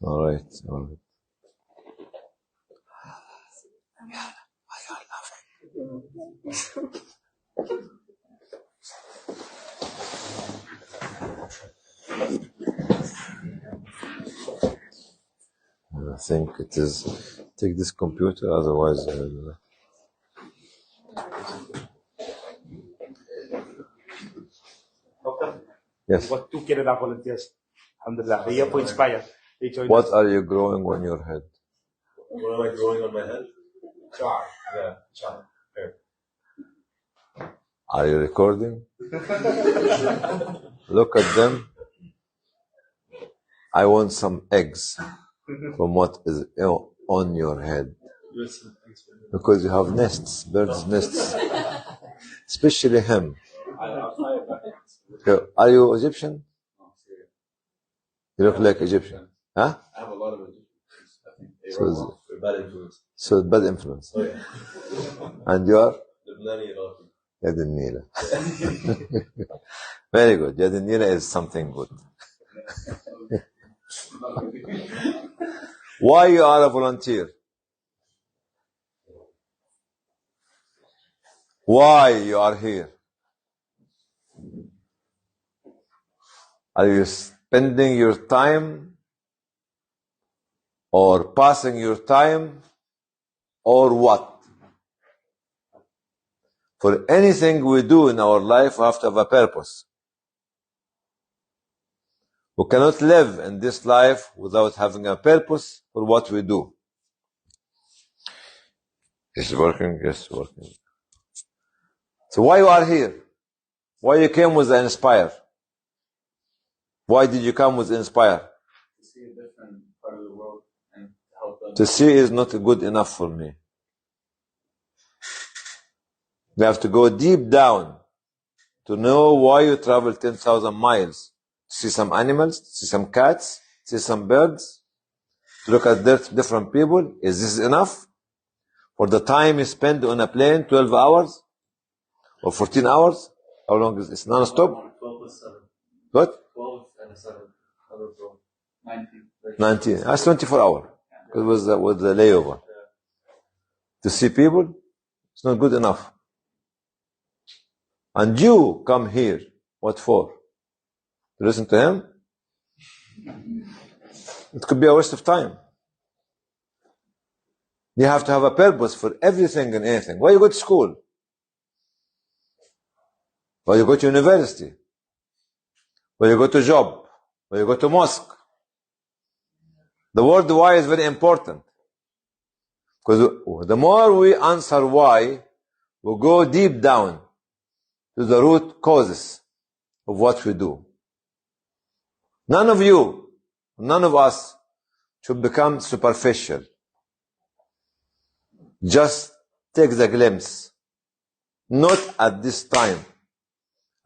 All right. I think it is. Take this computer, otherwise. Doctor, Yes. we got 2 Canada volunteers. Alhamdulillah. They are for Inspire. They joined What us. are you growing on your head? What am I growing on my head? Char. Yeah, char. Hair. Are you recording? Look at them. I want some eggs from what is on your head. Because you have nests, birds' nests. Especially him. Are you Egyptian? You look like Egyptian. Huh? I have a lot of Egyptians. I think they So are bad influence. So bad influence. Oh, yeah. And you are? Lebanese Iraqi. Yad al-Nila. Very good. Yad al-Nila is something good. Why you are a volunteer? Why you are here? Are you spending your time or passing your time or what? For anything we do in our life, we have to have a purpose. We cannot live in this life without having a purpose for what we do. Is it working? Yes, working. So why you are here? Why you came with Inspire? Why did you come with Inspire? To see a different part of the world and help them. To see is not good enough for me. You have to go deep down to know why you travel 10,000 miles. To see some animals, to see some cats, to see some birds, to look at different people. Is this enough? For the time you spend on a plane, 12 hours or 14 hours? How long is this? Non-stop? 12 plus 7. What? 12 and 7. 19. 19. That's 24 hours. Because it was the layover. To see people, it's not good enough. And you come here, what for? To listen to him? It could be a waste of time. You have to have a purpose for everything and anything. Why you go to school? Why you go to university? Why you go to job? Why you go to mosque? The word why is very important. Because the more we answer why, we go deep down to the root causes of what we do. None of you, none of us should become superficial. Just take the glimpse. Not at this time.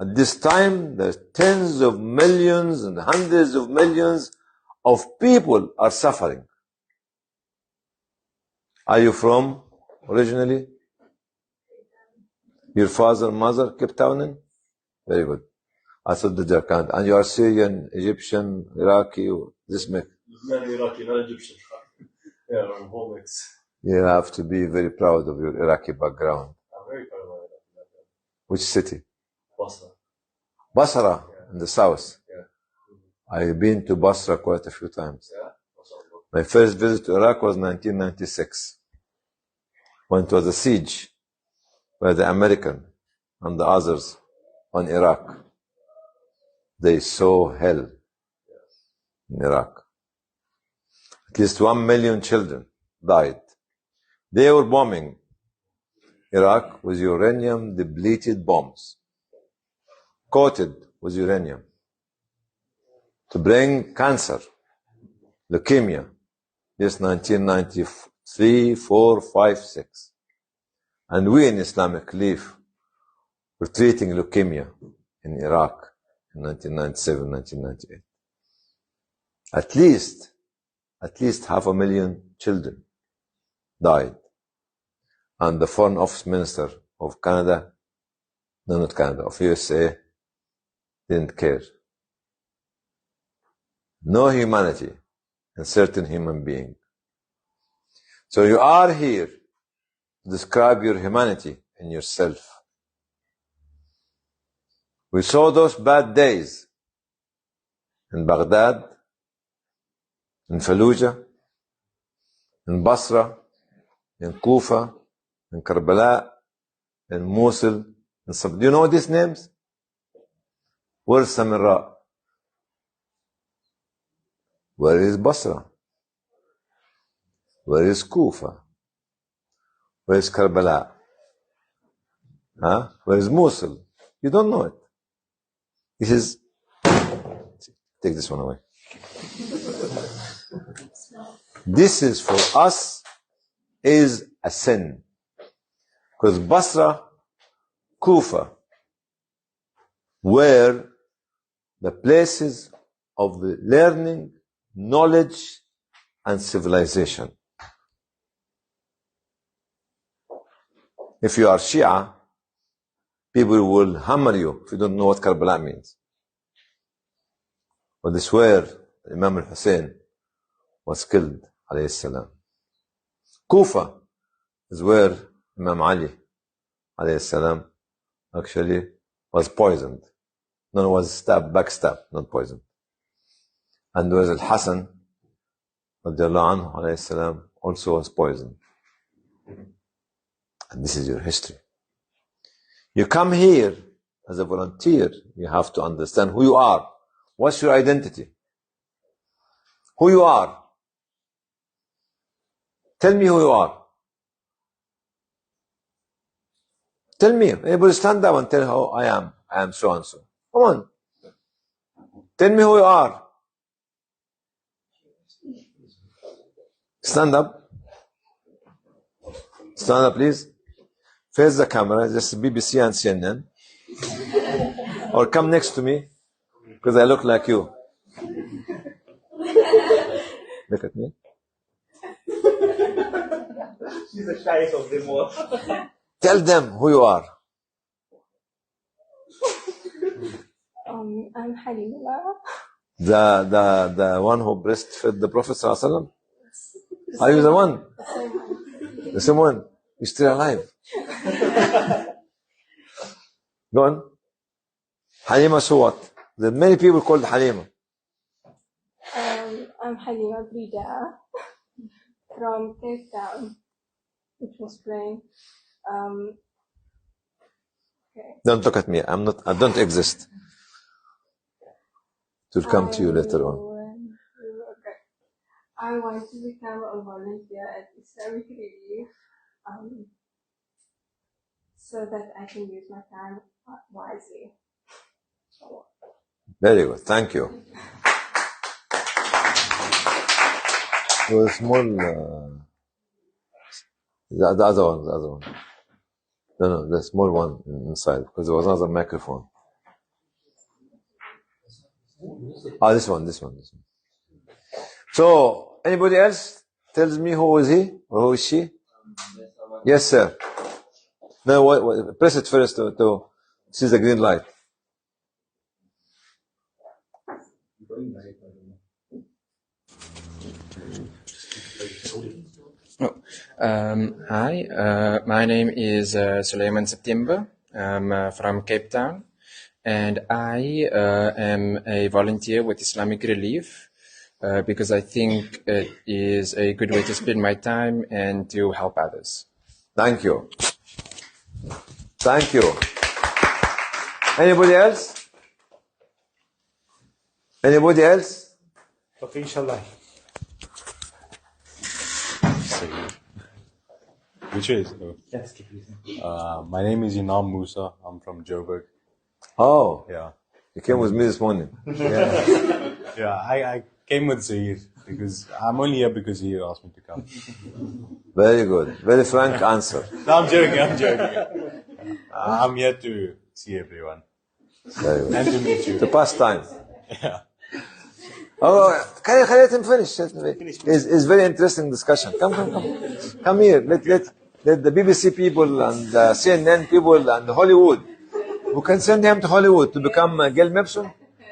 At this time, there's tens of millions and hundreds of millions of people are suffering. Are you from originally? Your father, mother, Cape Townian? Very good. I thought that they're kind. And you are Syrian, Egyptian, Iraqi, or this mix? Not Iraqi, not Egyptian. Yeah, we're whole mix. You have to be very proud of your Iraqi background. I'm very proud of my Iraqi background. Which city? Basra. Basra, in the south. Yeah. I've been to Basra quite a few times. Yeah? My first visit to Iraq was 1996. When it was a siege by the American and the others on Iraq. They saw hell in Iraq. At least 1 million children died. They were bombing Iraq with uranium-depleted bombs, coated with uranium, to bring cancer, leukemia. This 1993, 4, 5, 6. And we in Islamic Relief were treating leukemia in Iraq in 1997, 1998. At least 500,000 children died. And the Foreign Office Minister of Canada, no, not Canada, of USA, didn't care. No humanity in certain human being. So you are here to describe your humanity in yourself. We saw those bad days in Baghdad, in Fallujah, in Basra, in Kufa, in Karbala, in Mosul, in Sab. Do you know these names? Where's Samarra? Where is Basra? Where is Kufa? Where is Karbala? Huh? Where is Mosul? You don't know it. This is... Take this one away. This is for us is a sin. Because Basra, Kufa were the places of the learning, knowledge, and civilization. If you are Shia, people will hammer you if you don't know what Karbala means. But this is where Imam al-Hussein was killed, alayhi salam. Kufa is where Imam Ali, alayhi salam, actually was poisoned. No, it was stabbed, backstabbed, not poisoned. And where Al-Hassan, radiallahu anhu, alayhi salam, also was poisoned. And this is your history. You come here as a volunteer, you have to understand who you are. What's your identity? Who you are? Tell me who you are. Tell me. Anybody stand up and tell how I am. I am so and so. Come on. Tell me who you are. Stand up. Stand up, please. Face the camera, just BBC and CNN. Or come next to me, because I look like you. Look at me. She's the shyest of them all. Tell them who you are. I'm Halima. The one who breastfed the Prophet ﷺ? Are you the one? The same one. You're still alive. Go on. Halima, so what? There are many people called Halima. I'm Halima Brida from Cape Town, which was playing. Okay. Don't look at me. I don't exist. It will come to you later on. Okay. I want to become a volunteer at Islamic Relief, so that I can use my time wisely. Very good. Thank you. So the small, the other one. No, the small one inside, because there was another microphone. This one. So, anybody else tells me who is he or who is she? Yes, sir. No, press it first to see the green light. Hi, my name is Suleiman September. I'm from Cape Town, and I am a volunteer with Islamic Relief because I think it is a good way to spend my time and to help others. Thank you. Thank you. Anybody else? Anybody else? Okay, inshallah. Which is? Yes, please. My name is Inam Musa. I'm from Joburg. Oh, Yeah. you came with me this morning. Yeah, I came with Zahir because I'm only here because Zahir asked me to come. Very good. Very frank answer. No, I'm joking. I'm here to see everyone Very good. and to meet you. To pass time. Yeah. Oh, can you let him finish? It's very interesting discussion. Come here. Let the BBC people and the CNN people and Hollywood. We can send him to Hollywood to become Gil Gibson.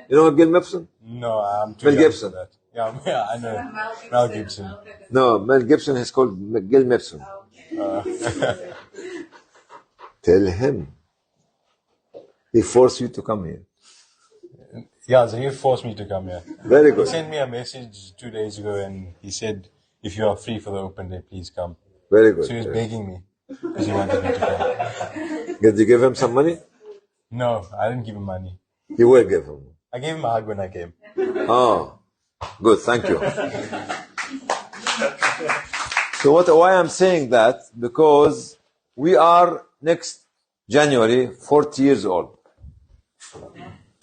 You know Gil Gibson? No, I'm too Mel young Gibson. for that. Yeah, I know. Mel Gibson. No, Mel Gibson is called Gil Gibson. Tell him. He forced you to come here. Yeah, so he forced me to come here. Very He good. sent me a message 2 days ago and he said, if you are free for the open day, please come. Very good. So he was begging me because he wanted me to come. Did you give him some money? No, I didn't give him money. You will give him. I gave him a hug when I came. Oh, good. Thank you. So why I'm saying that? Because we are next January 40 years old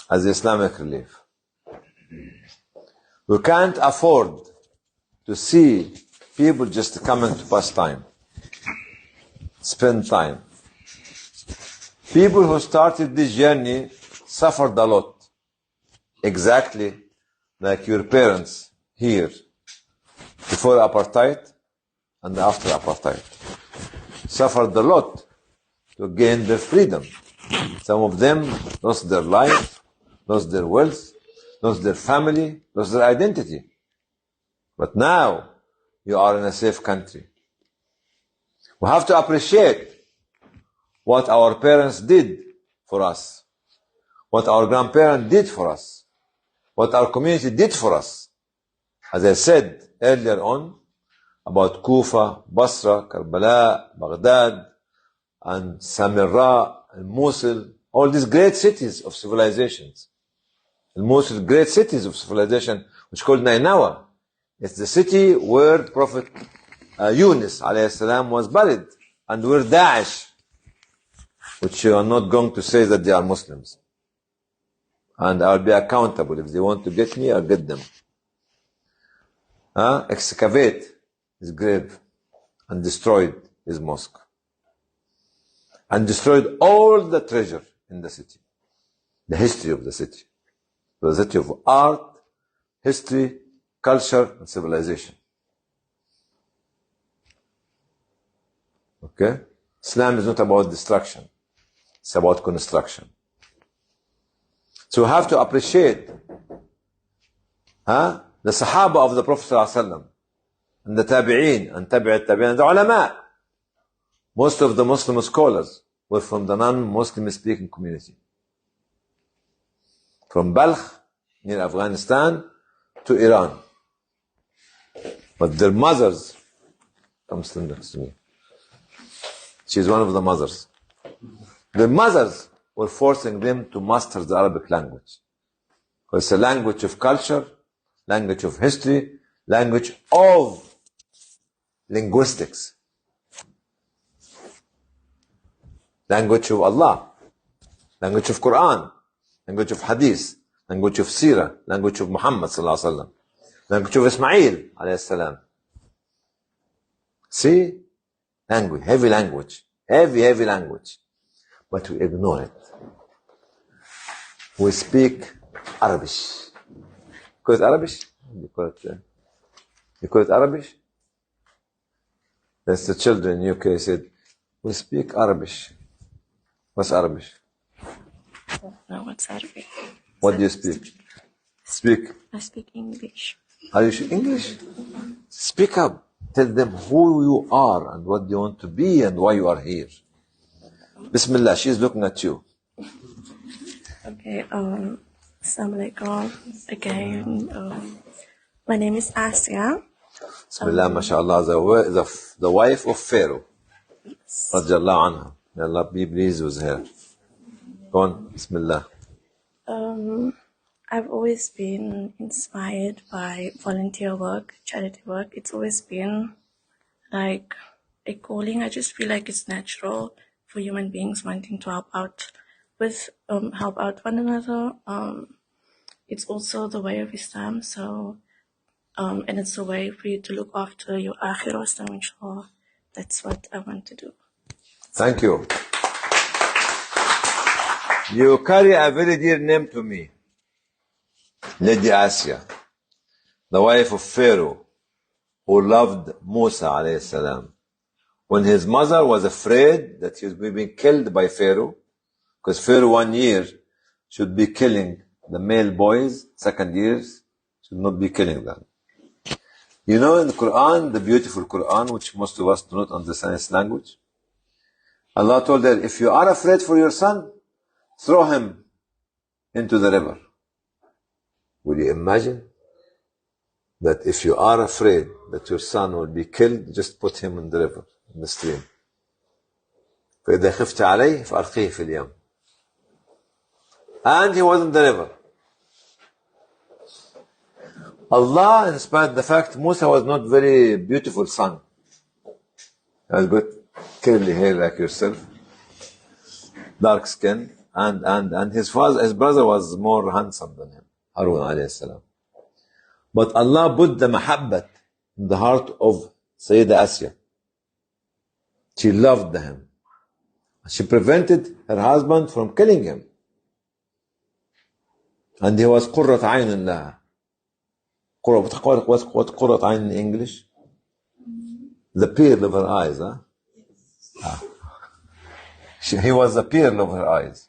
as Islamic Relief. We can't afford to see people just coming to pass time, spend time. People who started this journey suffered a lot, exactly like your parents here, before apartheid and after apartheid. Suffered a lot to gain their freedom. Some of them lost their life, lost their wealth, lost their family, lost their identity. But now, you are in a safe country. We have to appreciate what our parents did for us, what our grandparents did for us, what our community did for us. As I said earlier on, about Kufa, Basra, Karbala, Baghdad, and Samarra, and Mosul, all these great cities of civilizations. And Mosul, great cities of civilization, which is called Nainawa. It's the city where Prophet Yunus alayhi salam was buried, and where Daesh, which you are not going to say that they are Muslims. And I'll be accountable. If they want to get me, I'll get them. Excavate his grave and destroyed his mosque. And destroyed all the treasure in the city. The history of the city. The city of art, history, culture, and civilization. Okay? Islam is not about destruction. It's about construction. So we have to appreciate the Sahaba of the Prophet ﷺ, and the Tabi'een, and Tabi'at Tabi'een, and the ulama. Most of the Muslim scholars were from the non-Muslim speaking community. From Balkh, near Afghanistan, to Iran. But their mothers, come stand next to me. She's one of the mothers. Their mothers were forcing them to master the Arabic language. It's a language of culture, language of history, language of linguistics. Language of Allah, language of Quran, language of Hadith, language of Sirah, language of Muhammad sallallahu alaihi wasallam, language of Ismail alayhi salam. See? Language, heavy language, heavy language. But we ignore it. We speak Arabic. Because Arabic? You call it Arabic? That's the children in UK said, we speak Arabic. What's Arabic? No, what's Arabic? What do you speak? Speak. I speak English. Are you English? Speak up. Tell them who you are and what you want to be and why you are here. Bismillah, she's looking at you. Okay, Assalamu alaikum again. My name is Asia. Bismillah, mashallah, the wife of Pharaoh. Radiallahu anha. May Allah be pleased with her. Go on, Bismillah. I've always been inspired by volunteer work, charity work. It's always been like a calling. I just feel like it's natural for human beings wanting to help out one another. It's also the way of Islam. So, and it's a way for you to look after your akhirah. So, inshallah, that's what I want to do. Thank you. You carry a very dear name to me. Lady Asia, the wife of Pharaoh, who loved Musa alayhi salam. When his mother was afraid that he was being killed by Pharaoh, because Pharaoh 1 year should be killing the male boys, second years Should not be killing them. You know, in the Quran, the beautiful Quran, which most of us do not understand its language, Allah told her, if you are afraid for your son, throw him into the river. Will you imagine that if you are afraid that your son will be killed, just put him in the river, in the stream. فإذا خفت عليه فألقيه في اليم. And he was in the river. Allah, in spite of the fact Musa was not very beautiful son. He has got curly hair like yourself, dark skin, and his brother was more handsome than him, Harun alayhi salam. But Allah put the mahabbat in the heart of Sayyidah Asya. She loved him. She prevented her husband from killing him. And he was قرة عين لها. What قرة عين in English? The pearl of her eyes, huh? He was the pearl of her eyes.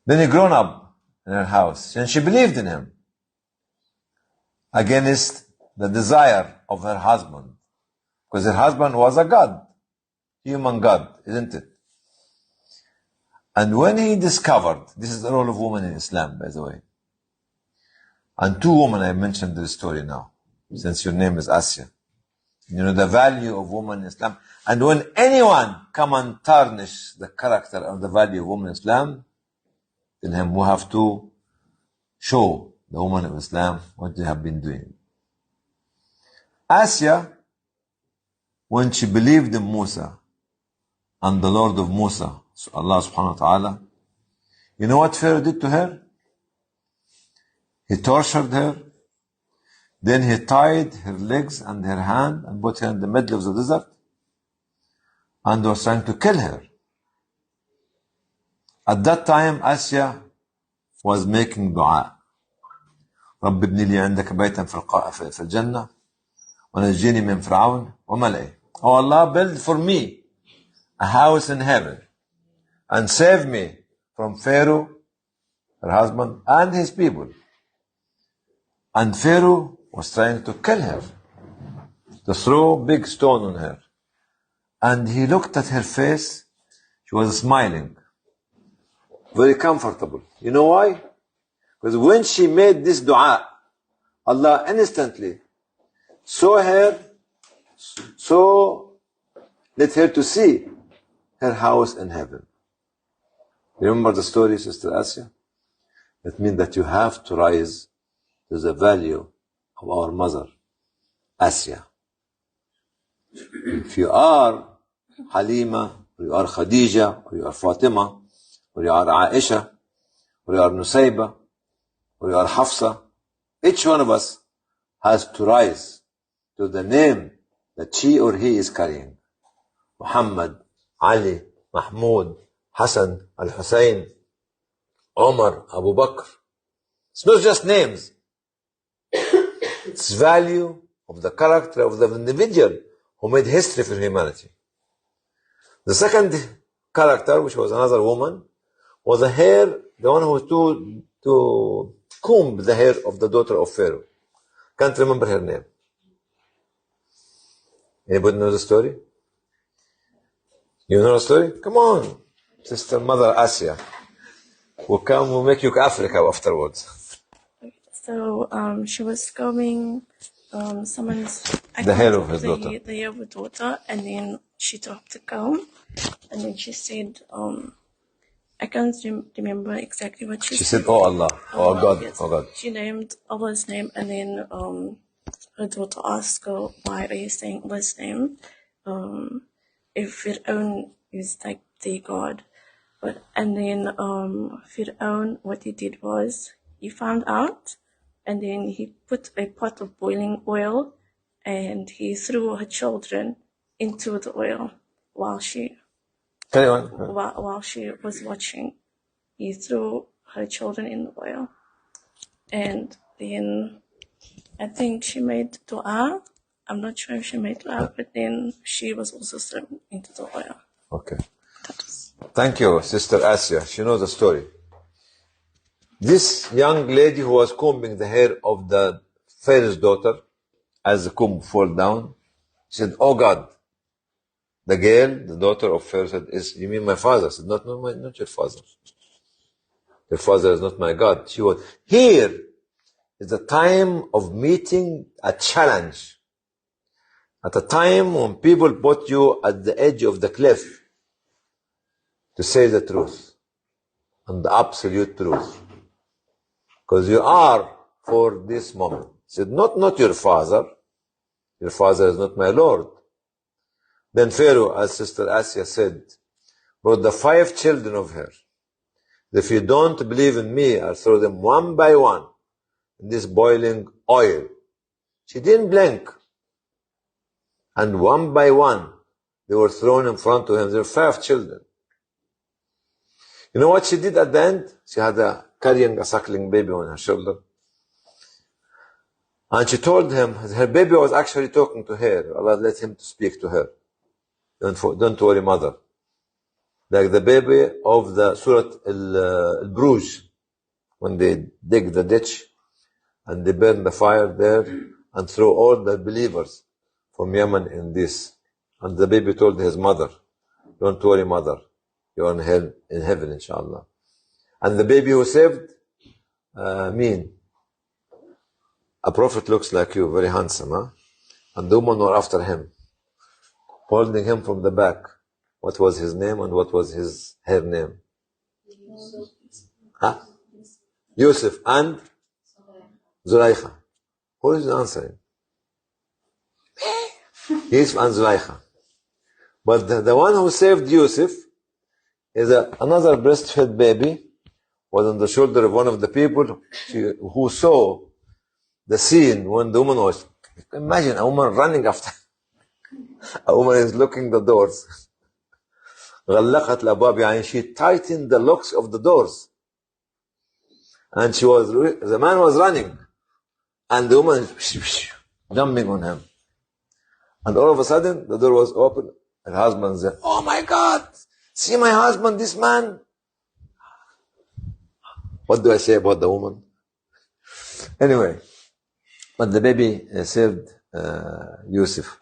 Then he grown up in her house, and she believed in him against the desire of her husband, because her husband was a god, human god, isn't it? And when he discovered, this is the role of women in Islam, by the way, and two women I mentioned the story now, since your name is Asya. You know the value of women in Islam. And when anyone come and tarnish the character and the value of women in Islam, then we have to show the women of Islam what they have been doing. Asya, when she believed in Musa and the Lord of Musa, Allah subhanahu wa ta'ala, you know what Pharaoh did to her? He tortured her. Then he tied her legs and her hand and put her in the middle of the desert and was trying to kill her. At that time, Asya was making dua. رب ابن لي عندك بيتا في الجنة ونجيني من فرعون وملئه. Oh Allah, build for me a house in heaven and save me from Pharaoh, her husband, and his people. And Pharaoh was trying to kill her, to throw a big stone on her. And he looked at her face, she was smiling, very comfortable. You know why? Because when she made this dua, Allah instantly saw her, let her to see her house in heaven. Remember the story, Sister Asya? That means that you have to rise to the value of our mother, Asya. If you are Halima, or you are Khadija, or you are Fatima, or you are Aisha, or you are Nusayba, or you are Hafsa, each one of us has to rise to the name that she or he is carrying. Muhammad, Ali, Mahmud, Hassan, Al-Hussein, Omar, Abu Bakr. It's not just names. It's value of the character of the individual who made history for humanity. The second character, which was another woman, was the one who was to comb the hair of the daughter of Pharaoh. Can't remember her name. Anybody know the story? You know the story? Come on, Sister Mother Asya. We'll make you Africa afterwards. So she was combing the hair of her daughter. The hair of her daughter, and then she dropped the comb, and then she said, I can't remember exactly what she said. She said, "Oh Allah, oh God, yes. oh God." She named Allah's name, and then her daughter asked her, "Why are you saying Allah's name? If Fir'aun is like the God." And then Fir'aun, what he did was, he found out, and then he put a pot of boiling oil, and he threw her children into the oil while she was watching. He threw her children in the oil, and then I think she made dua. I'm not sure if she made dua, but then she was also thrown into the oil. Okay. Thank you, Sister Asya. She knows the story. This young lady who was combing the hair of the Pharaoh's daughter, as the comb fall down, said, "Oh God." The girl, the daughter of Pharaoh, said, "You mean my father?" I said, "Not your father. Your father is not my God." She was, here is the time of meeting a challenge. At a time when people put you at the edge of the cliff to say the truth and the absolute truth. Because you are for this moment. She said, not your father. Your father is not my Lord. Then Pharaoh, as Sister Asya said, brought the 5 children of her. If you don't believe in me, I'll throw them one by one in this boiling oil. She didn't blink. And one by one, they were thrown in front of him. There were 5 children. You know what she did at the end? She had carrying a suckling baby on her shoulder. And she told him, her baby was actually talking to her. Allah let him to speak to her. Don't worry, mother. Like the baby of the Surah Al-Bruj, when they dig the ditch and they burn the fire there and throw all the believers from Yemen in this. And the baby told his mother, "Don't worry, mother. You're in heaven, inshallah." And the baby who saved, a prophet looks like you, very handsome, huh? And the woman were after him, holding him from the back. What was his name and what was her name? Huh? Yusuf and Zulaikha. Who is answering? Yusuf and Zulaikha. But the one who saved Yusuf is another breastfed baby, was on the shoulder of one of the people who saw the scene when the woman was. Imagine a woman running after. A woman is locking the doors. غلقت الأبواب, يعني she tightened the locks of the doors. And the man was running. And the woman jumping on him. And all of a sudden, the door was open. Her husband said, "Oh my God, see my husband, this man." What do I say about the woman? Anyway, but the baby saved Yusuf.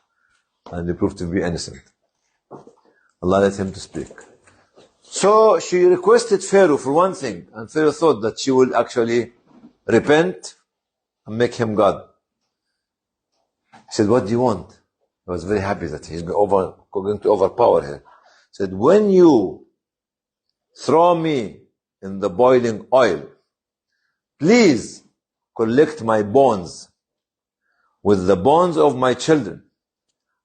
And he proved to be innocent. Allah let him to speak. So she requested Pharaoh for one thing, and Pharaoh thought that she would actually repent and make him God. He said, "What do you want?" He was very happy that he's going to overpower her. He said, "When you throw me in the boiling oil, please collect my bones with the bones of my children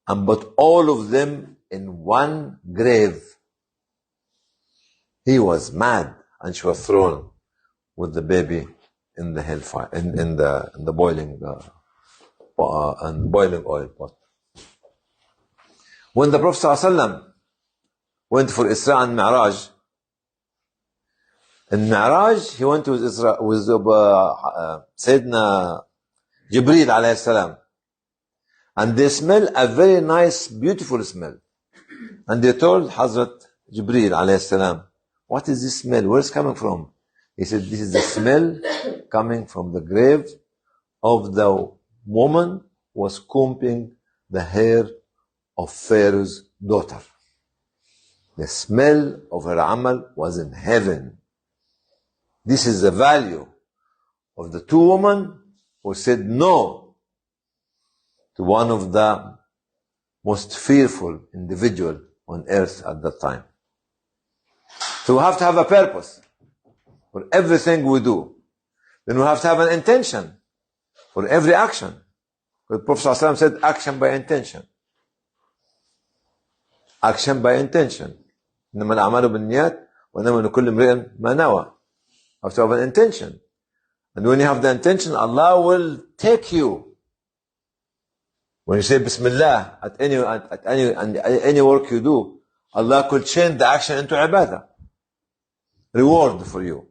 and put all of them in one grave." He was mad, and she was thrown with the baby in the hellfire, in the boiling oil pot. When the Prophet ﷺ went for Isra and Mi'raj, in Mi'raj he went with Sayyidina Jibreel alayhi salam, and they smell a very nice, beautiful smell. And they told Hazrat Jibreel alayhi salam, "What is this smell? Where is it coming from?" He said, "This is the smell coming from the grave of the woman who was combing the hair of Pharaoh's daughter." The smell of her amal was in heaven. This is the value of the 2 women who said no to one of the most fearful individual on earth at that time. So we have to have a purpose for everything we do. Then we have to have an intention for every action. The Prophet ﷺ said, action by intention. Action by intention. إنما الأعمال بالنيات وإنما لكل امرئ ما نوى. You have to have an intention. And when you have the intention, Allah will take you. When you say Bismillah at any work you do, Allah could change the action into ibadah. Reward for you.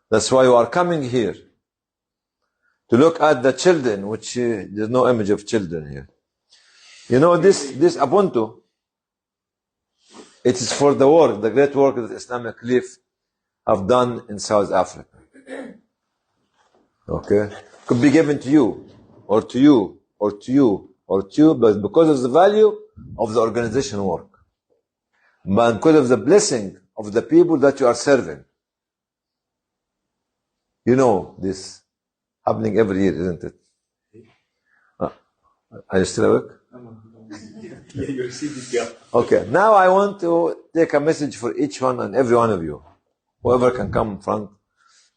That's why you are coming here to look at the children, which there's no image of children here. You know, this Ubuntu, it is for the work, the great work that Islamic Relief have done in South Africa. Okay? Could be given to you, or to you, or to you, or to you, but because of the value of the organization work. But because of the blessing of the people that you are serving. You know this happening every year, isn't it? Are you still awake? Yeah, you see this girl. Okay, now I want to take a message for each one and every one of you. Whoever can come in front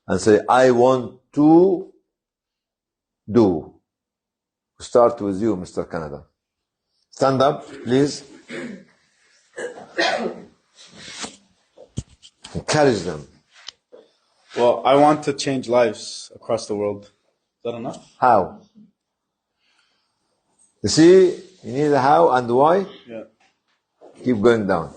and say, I want to do. Start with you, Mr. Canada. Stand up, please. Encourage them. Well, I want to change lives across the world. Is that enough? How? You see, you need a how and why. Yeah. Keep going down.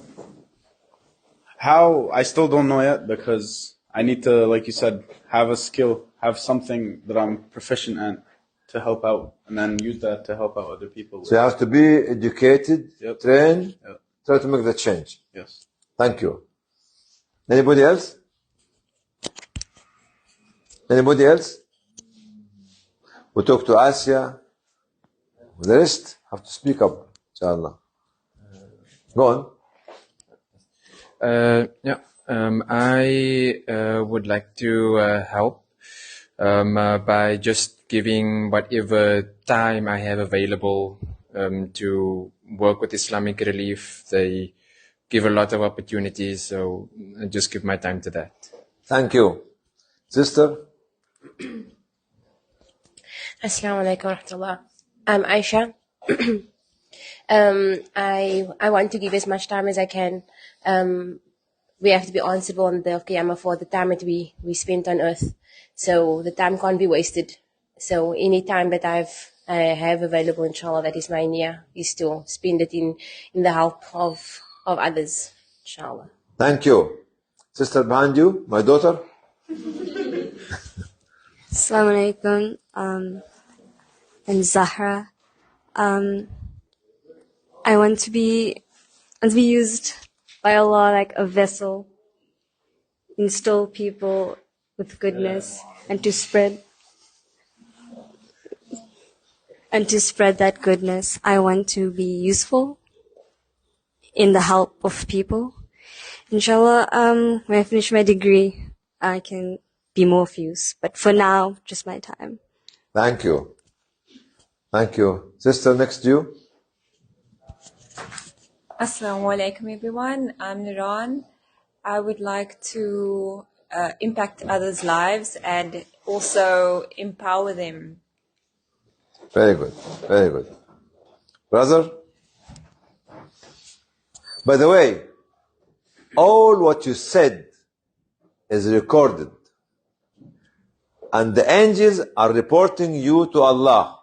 How? I still don't know yet because I need to, like you said, have a skill, have something that I'm proficient at to help out, and then use that to help out other people. So you have to be educated, Yep. trained, Yep. try to make the change. Yes. Thank you. Anybody else? Anybody else? We talk to Asia. The rest have to speak up, inshallah. Go on. I would like to help by just giving whatever time I have available to work with Islamic Relief. They give a lot of opportunities, so I just give my time to that. Thank you. Sister? Assalamu alaikum wa rahmatullah. I'm Aisha. I want to give as much time as I can. We have to be answerable on the day of Qiyamah for the time that we spent on earth. So the time can't be wasted. So any time that I have available, inshallah, that is my niyyah, is to spend it in the help of others, inshallah. Thank you. Sister behind you, my daughter? Assalamu alaikum. I'm Zahra. I want to be used by Allah like a vessel, instill people with goodness, and to spread that goodness. I want to be useful in the help of people. Inshallah, when I finish my degree, I can be more of use. But for now, just my time. Thank you. Thank you. Sister next to you. Assalamu alaikum everyone. I'm Nuran. I would like to impact others' lives and also empower them. Very good. Very good. Brother? By the way, all what you said is recorded. And the angels are reporting you to Allah.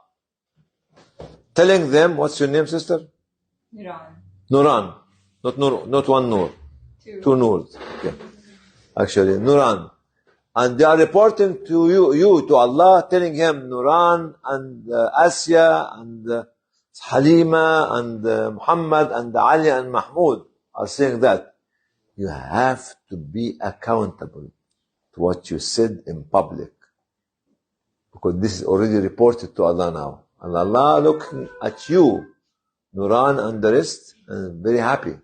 Telling them, what's your name, sister? Nuran. Nuran. Not one Nur. Two Nurs. Okay. Actually, Nuran. And they are reporting to you to Allah, telling him Nuran and Asya and Halima and Muhammad and Ali and Mahmoud are saying that you have to be accountable to what you said in public. Because this is already reported to Allah now. And Allah looking at you, Nuran and the rest, and very happy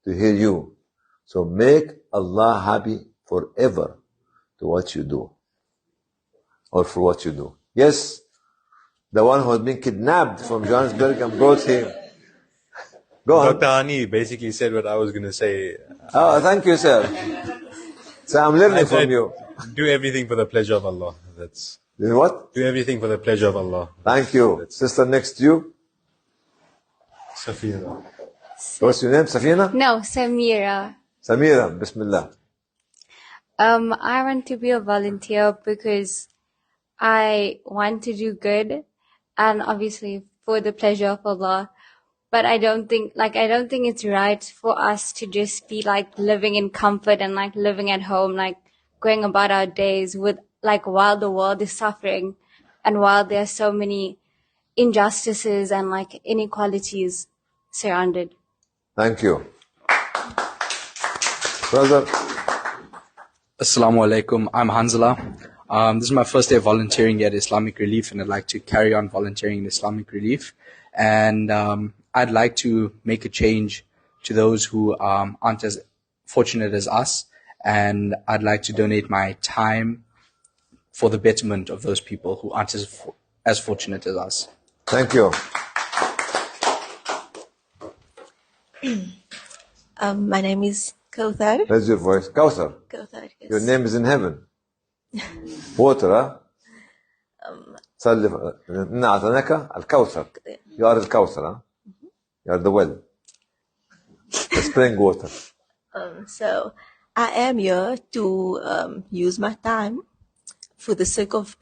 to hear you. So make Allah happy forever to what you do. Or for what you do. Yes, the one who has been kidnapped from Johannesburg and brought him. Go on. Dr. Hani basically said what I was going to say. Oh, thank you, sir. So I'm learning from you. Do everything for the pleasure of Allah. That's What? do everything for the pleasure of Allah. Thank you. Sister next to you. Safina. What's your name? Safina? No, Samira. Samira. Bismillah. I want to be a volunteer because I want to do good and obviously for the pleasure of Allah. But I don't think it's right for us to just be like living in comfort and like living at home, like going about our days with like while the world is suffering and while there are so many injustices and like inequalities surrounded. Thank you. Brother. Assalamu alaikum. I'm Hanzala. This is my first day volunteering at Islamic Relief, and I'd like to carry on volunteering in Islamic Relief. And I'd like to make a change to those who aren't as fortunate as us. And I'd like to donate my time for the betterment of those people who aren't as fortunate as us. Thank you. My name is Kauthar. Raise your voice. Kauthar. Kauthar, yes. Your name is in heaven. Water, huh? صلي إنا أعطيناك الكوثر. You are الكوثر, huh? You are the well. The spring water. So I am here to use my time for the sake of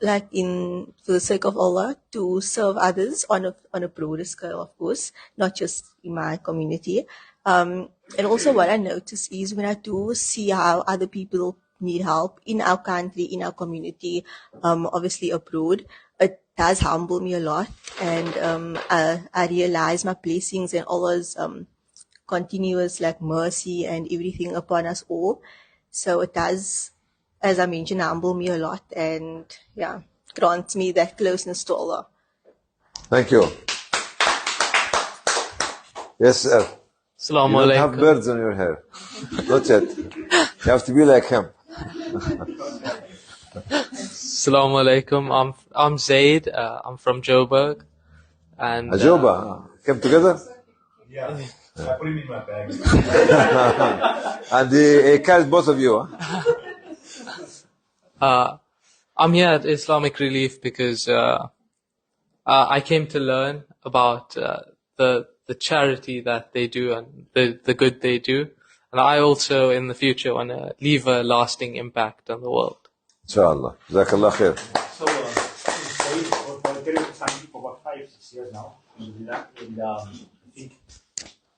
Allah, to serve others on a broader scale, of course, not just in my community. And also what I notice is when I do see how other people need help in our country, in our community, obviously abroad, it does humble me a lot. And I realize my blessings and Allah's continuous mercy and everything upon us all. So it does, as I mentioned, humble me a lot and grants me that closeness to Allah. Thank you. Yes, sir. Assalamu You don't have alaikum. birds on your hair. Not yet. You have to be like him. Assalamu alaikum. I'm Zaid. I'm from Joburg. And Ajoba. Came together? Yeah. I put him in my bag. And he carried both of you, huh? I'm here at Islamic Relief because I came to learn about the charity that they do and the good they do. And I also, in the future, want to leave a lasting impact on the world. Inshallah. Jazakallah khair. So, I've volunteering with Islamic for about 5-6 years now. And I think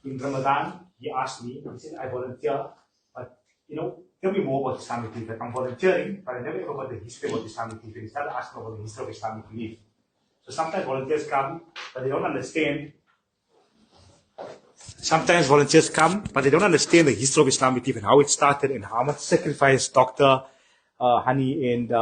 in Ramadan, he asked me, he said, I volunteer, but tell me more about Islamic Relief. Like I'm volunteering, but I never know about the history of Islamic Relief. And he started asking about the history of Islamic Relief. So sometimes volunteers come, but they don't understand. Sometimes volunteers come, but they don't understand the history of Islamic Relief and how it started and how much sacrifice Dr. Hani and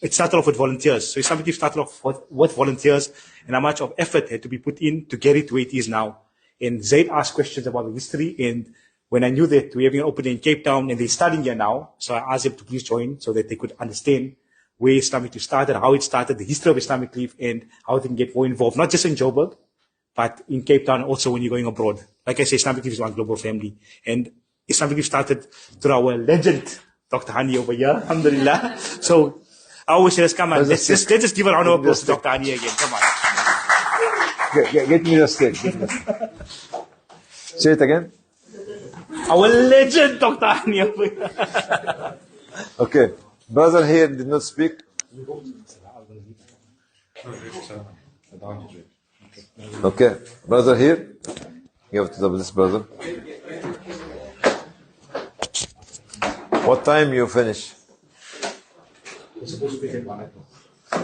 it started off with volunteers. So Islamic Relief started off with volunteers and how much of effort had to be put in to get it where it is now. And Zaid asked questions about the history, and when I knew that we're having an opening in Cape Town and they're studying here now, so I asked them to please join so that they could understand where Islamic Relief started, how it started, the history of Islamic Relief, and how they can get more involved, not just in Joburg, but in Cape Town also when you're going abroad. Like I say, Islamic Relief is one global family. And Islamic Relief started through our legend, Dr. Hani over here, alhamdulillah. So I always say, let's come on, let's just give a round of applause to Dr. Hani again, come on. Get me the stick. Say it again. Our legend, Dr. Hani over here. Okay. Brother here did not speak. Okay. Brother here. Give to this brother. What time you finish?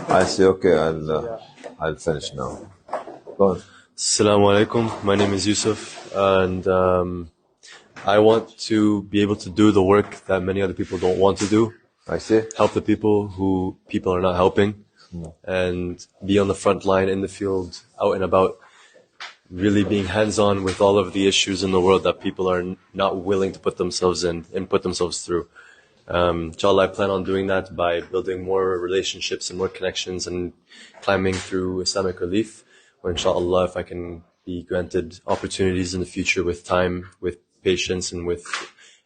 I see. Okay. I'll finish now. Go on. Assalamu alaikum. My name is Yusuf, and I want to be able to do the work that many other people don't want to do. I see. Help the people who people are not helping, and be on the front line in the field, out and about, really being hands-on with all of the issues in the world that people are not willing to put themselves in and put themselves through. Inshallah, I plan on doing that by building more relationships and more connections and climbing through Islamic Relief. Or inshallah, if I can be granted opportunities in the future with time, with patience, and with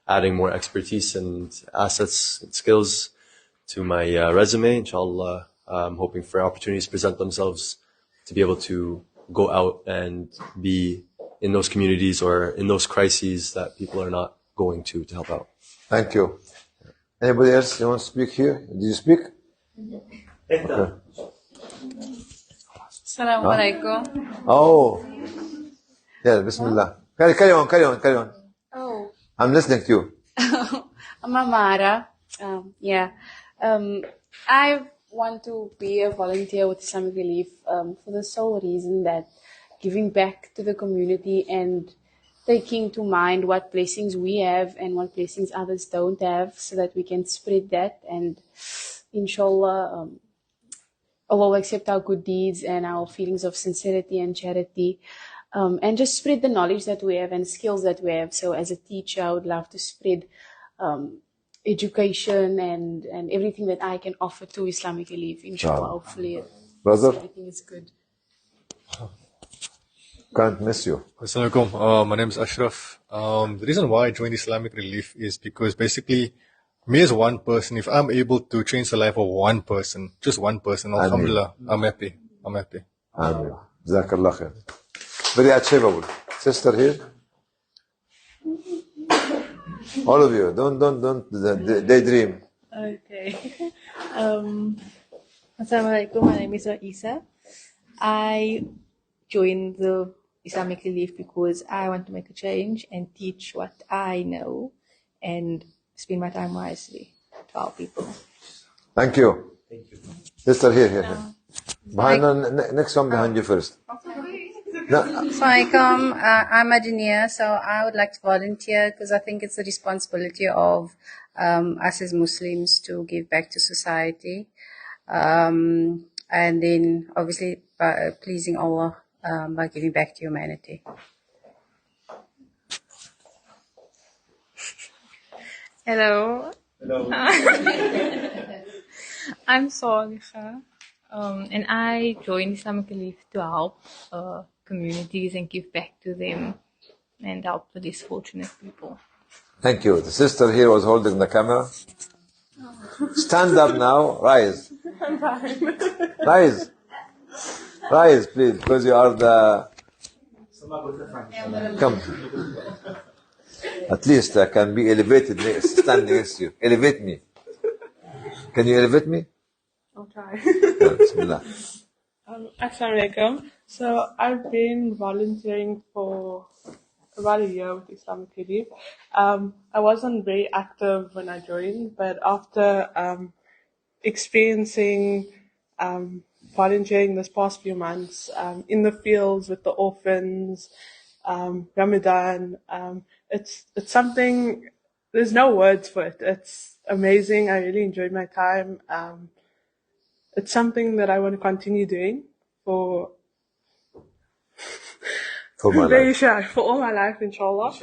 adding more expertise and assets and skills to my resume, inshallah, I'm hoping for opportunities to present themselves to be able to go out and be in those communities or in those crises that people are not going to help out. Thank you. Anybody else you want to speak here? Did you speak? Okay. Assalamu alaikum. Oh. Yeah, Bismillah. Carry on. Oh. I'm listening to you. I'm Amara. I want to be a volunteer with Islamic Relief for the sole reason that giving back to the community and taking to mind what blessings we have and what blessings others don't have, so that we can spread that, and inshallah, Allah will accept our good deeds and our feelings of sincerity and charity, and just spread the knowledge that we have and skills that we have. So as a teacher, I would love to spread education and everything that I can offer to Islamic Relief, inshallah. Hopefully Brother? everything is good. Can't miss you. Assalamualaikum. My name is Ashraf. The reason why I joined Islamic Relief is because basically, me as one person, if I'm able to change the life of one person, just one person, Ameen. alhamdulillah, I'm happy. I'm happy. Ameen. Jazakallah khair. Very achievable. Sister here. All of you, don't daydream. Okay. Assalamualaikum. My name is Isa. I joined the Islamic Relief because I want to make a change and teach what I know and spend my time wisely to our people. Thank you. Sister here. Behind, next one behind you first. No. Assalamualaikum. I'm a Dinia, so I would like to volunteer because I think it's the responsibility of us as Muslims to give back to society. And then obviously pleasing Allah by giving back to humanity. Hello. Hello. I'm Soliha, and I joined Islamic Relief to help communities and give back to them and help the less fortunate people. Thank you. The sister here was holding the camera. Stand up now. Rise. I'm fine. Rise. Rise, please, because you are the... Come. At least I can be elevated standing next to you. Elevate me. Can you elevate me? I'll try. Yeah, Bismillah. Assalamualaikum. So I've been volunteering for about a year with Islamic Relief. I wasn't very active when I joined, but after experiencing volunteering this past few months in the fields with the orphans, Ramadan, it's something, there's no words for it. It's amazing. I really enjoyed my time. It's something that I want to continue doing for my very life. shy for all my life, inshallah.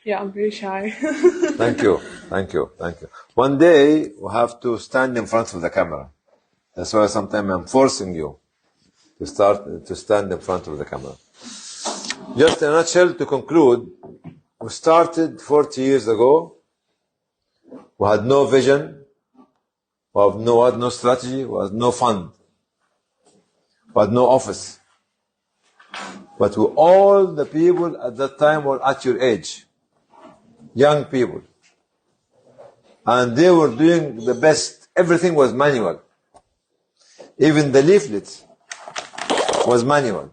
Yeah, I'm very shy. Thank you. One day we have to stand in front of the camera. That's why sometimes I'm forcing you to stand in front of the camera. Just in a nutshell, to conclude, we started 40 years ago. We had no vision. We had no strategy. We had no fund. We had no office. But all the people at that time were at your age. Young people. And they were doing the best. Everything was manual. Even the leaflets was manual.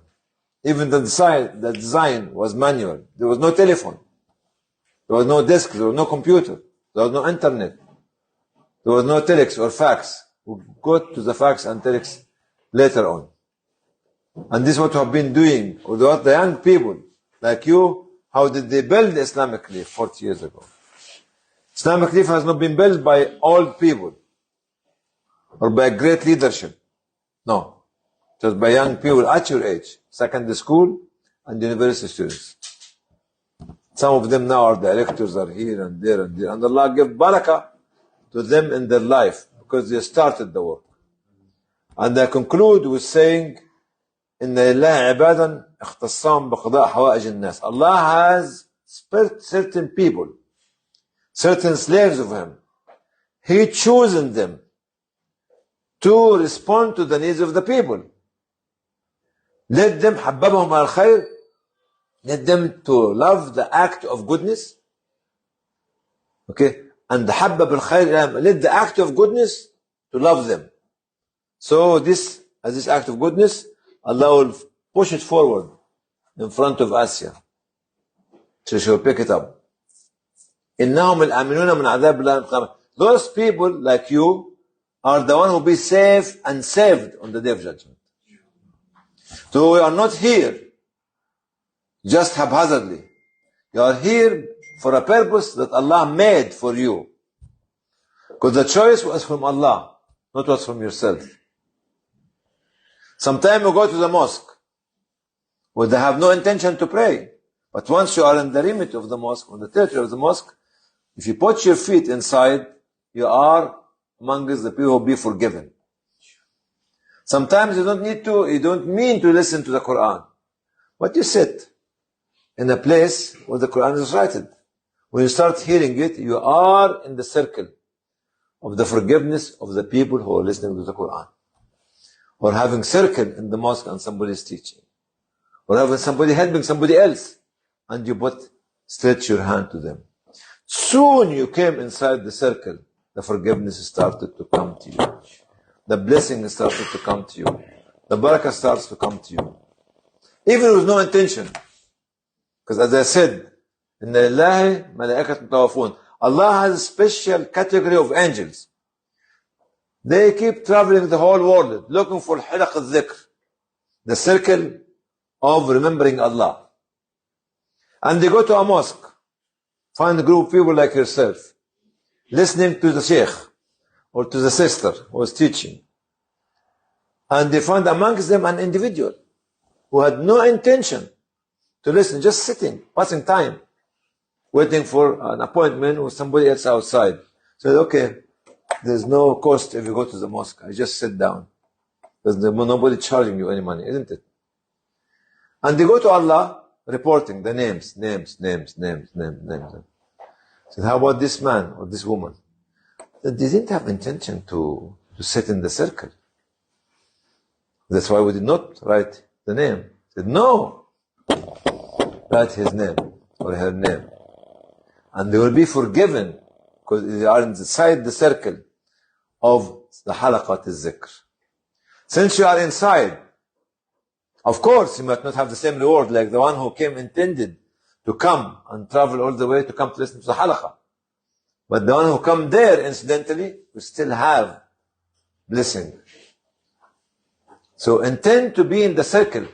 Even the design was manual. There was no telephone. There was no desk. There was no computer. There was no internet. There was no telex or fax. We got to the fax and telex later on. And this is what we have been doing with the young people like you. How did they build the Islamic Relief 40 years ago? Islamic Relief has not been built by old people or by great leadership. No. Just by young people at your age, secondary school and university students. Some of them now are the electors, are here and there and there. And Allah give barakah to them in their life because they started the work. And I conclude with saying, إن لله عبادا اختصام بقضاء حوائج الناس. Allah has certain people, certain slaves of Him. He chosen them to respond to the needs of the people. Let them حببهم على الخير. Let them to love the act of goodness. Okay, and حبب الخير. Let the act of goodness to love them. So this act of goodness, Allah will push it forward in front of Asia. So she will pick it up. إنهم الآمنون من عذاب الله القيامة. Those people like you are the one who will be safe and saved on the day of judgment. So we are not here just haphazardly. You are here for a purpose that Allah made for you. Because the choice was from Allah, not was from yourself. Sometimes you go to the mosque where they have no intention to pray. But once you are in the remit of the mosque, on the territory of the mosque, if you put your feet inside, you are amongst the people who will be forgiven. Sometimes you don't mean to listen to the Quran. But you sit in a place where the Quran is recited. When you start hearing it, you are in the circle of the forgiveness of the people who are listening to the Quran. Or having circle in the mosque and somebody is teaching. Or having somebody helping somebody else. And you stretch your hand to them. Soon you came inside the circle. The forgiveness started to come to you. The blessing started to come to you. The barakah starts to come to you. Even with no intention. Because as I said, Inna lillahi mala'ikat mutawafun. Allah has a special category of angels. They keep traveling the whole world, looking for hilaq al-dhikr, the circle of remembering Allah. And they go to a mosque, find a group of people like yourself, listening to the sheikh, or to the sister who was teaching. And they find amongst them an individual who had no intention to listen, just sitting, passing time, waiting for an appointment with somebody else outside. So, okay, there's no cost if you go to the mosque. I just sit down. There's nobody charging you any money, isn't it? And they go to Allah, reporting the names. So how about this man or this woman? They didn't have intention to sit in the circle. That's why we did not write the name. Said, no, write his name or her name. And they will be forgiven because they are inside the circle of the halaqat al-zikr. Since you are inside, of course, you might not have the same reward like the one who came intended to come and travel all the way to come to listen to the halaqah. But the one who come there incidentally will still have blessing. So intend to be in the circle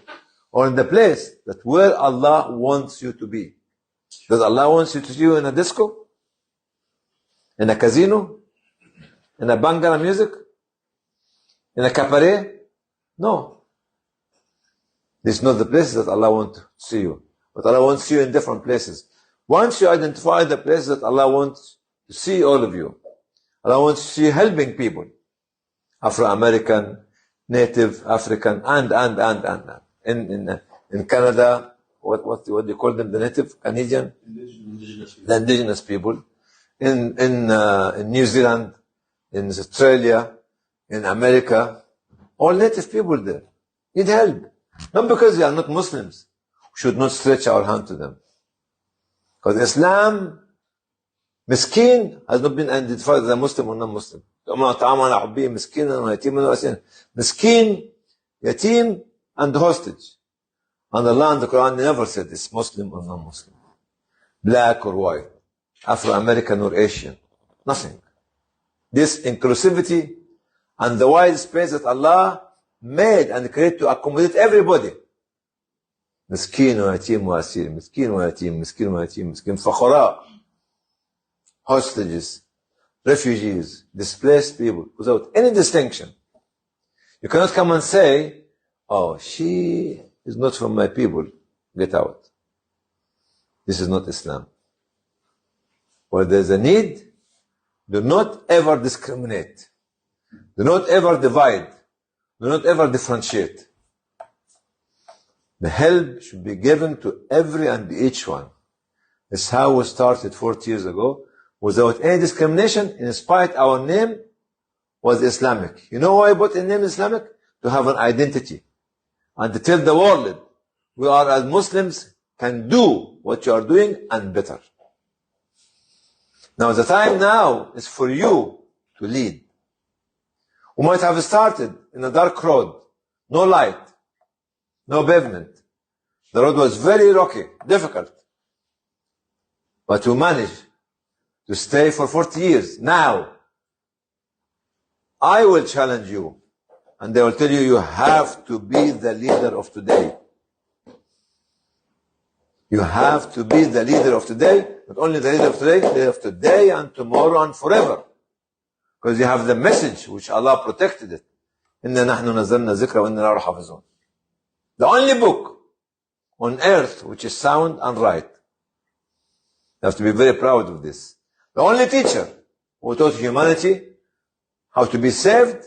or in the place that where Allah wants you to be. Does Allah want you to be in a disco? In a casino? In a bangala music? In a cabaret? No. This is not the place that Allah wants to see you. But Allah wants you in different places. Once you identify the places that Allah wants to see all of you, Allah wants to see you helping people. Afro-American, Native, African, and. In Canada, what do you call them? The Native Canadian? The indigenous people. In New Zealand, in Australia, in America, all native people there need help. Not because they are not Muslims. We should not stretch our hand to them. Because Islam, miskin, has not been identified as a Muslim or non-Muslim. Miskin, yatim, and hostage. And Allah in the Quran never said it's Muslim or non-Muslim. Black or white. Afro-American or Asian. Nothing. This inclusivity and the wide space that Allah made and created to accommodate everybody. Miskin wa yatim wa asir. Miskin wa yatim, miskin wa yatim, miskin fakhara. Hostages, refugees, displaced people, without any distinction. You cannot come and say, oh, she is not from my people. Get out. This is not Islam. Where there is a need, do not ever discriminate. Do not ever divide. Do not ever differentiate. The help should be given to every and each one. That's how we started 40 years ago, without any discrimination, in spite our name was Islamic. You know why I put the name Islamic? To have an identity. And to tell the world, we are as Muslims, can do what you are doing and better. Now the time now is for you to lead. We might have started in a dark road, no light, no pavement. The road was very rocky, difficult. But we managed to stay for 40 years. Now, I will challenge you, and they will tell you, you have to be the leader of today. You have to be the leader of today, not only the leader of today and tomorrow and forever. Because you have the message which Allah protected it. إِنَّا نَحْنُ نَزَّلْنَا ذِكْرَ وَإِنَّا لَهُ لَحَافِظُونَ. The only book on earth which is sound and right. You have to be very proud of this. The only teacher who taught humanity how to be saved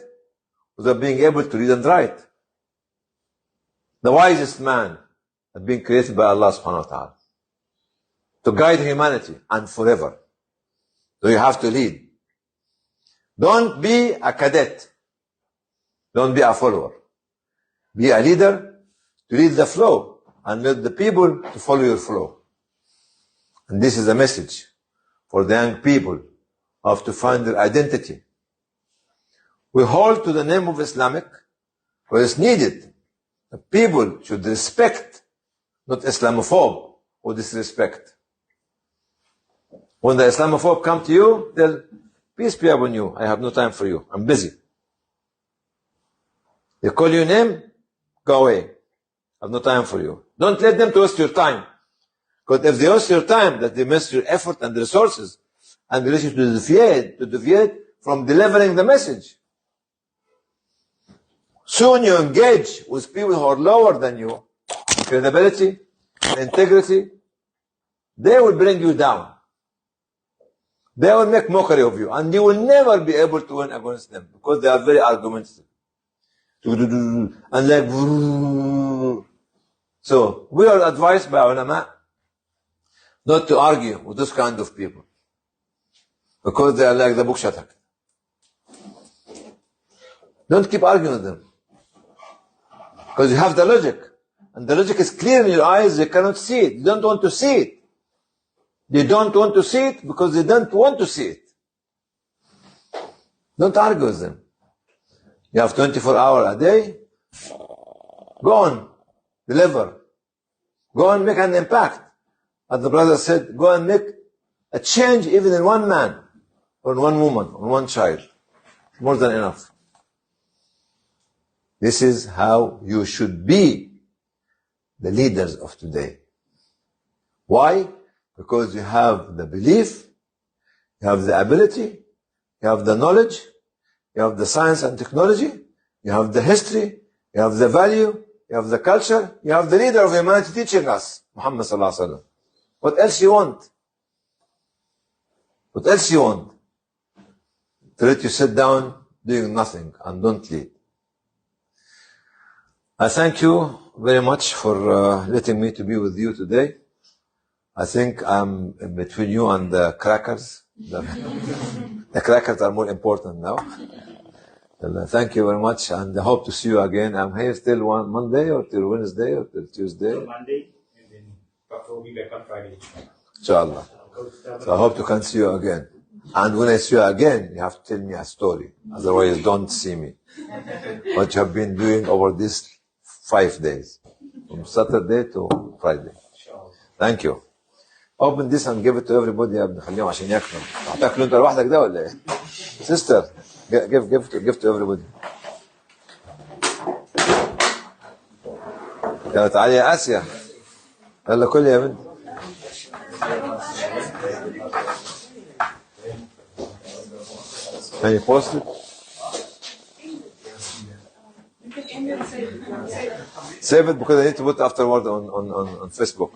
without being able to read and write. The wisest man had been created by Allah subhanahu wa ta'ala to guide humanity and forever. So you have to lead. Don't be a cadet. Don't be a follower. Be a leader to lead the flow and let the people to follow your flow. And this is a message for the young people of to find their identity. We hold to the name of Islamic because it's needed. The people should respect, not Islamophobe or disrespect. When the Islamophobe come to you, they'll, peace be upon you. I have no time for you. I'm busy. They call you name, go away. I have no time for you. Don't let them to waste your time. Because if they waste your time, that they waste your effort and resources, and they let you to deviate from delivering the message. Soon you engage with people who are lower than you, in credibility, in integrity, they will bring you down. They will make mockery of you, and you will never be able to win against them, because they are very argumentative. And like, so we are advised by ulama not to argue with this kind of people, because they are like the book shatak. Don't keep arguing with them, because you have the logic, and the logic is clear in your eyes. You cannot see it. You don't want to see it. They don't want to see it because they don't want to see it. Don't argue with them. You have 24 hours a day. Go on, deliver. Go and make an impact. As the brother said, go and make a change even in one man, or in one woman, or one child. More than enough. This is how you should be the leaders of today. Why? Because you have the belief, you have the ability, you have the knowledge, you have the science and technology, you have the history, you have the value, you have the culture, you have the leader of humanity teaching us, Muhammad sallallahu alaihi wasallam. What else you want? What else you want? To let you sit down doing nothing and don't lead. I thank you very much for letting me to be with you today. I think I'm between you and the crackers. The crackers are more important now. Thank you very much, and I hope to see you again. I'm here till one Monday or till Wednesday or till Tuesday. Till Monday, and then Dr. will be back on Friday. Inshallah. So I hope to can see you again. And when I see you again, you have to tell me a story. Otherwise, don't see me. What you have been doing over these 5 days, from Saturday to Friday. Thank you. Open this and give it to everybody يا ابني خليهم عشان ياكلوا. هتاكلوا انت لوحدك ده ولا ايه؟ Sister, give to everybody. يلا تعالي يا آسيا. يلا كل يا بنت. Can you post it? Save it because I need to put it afterward on Facebook.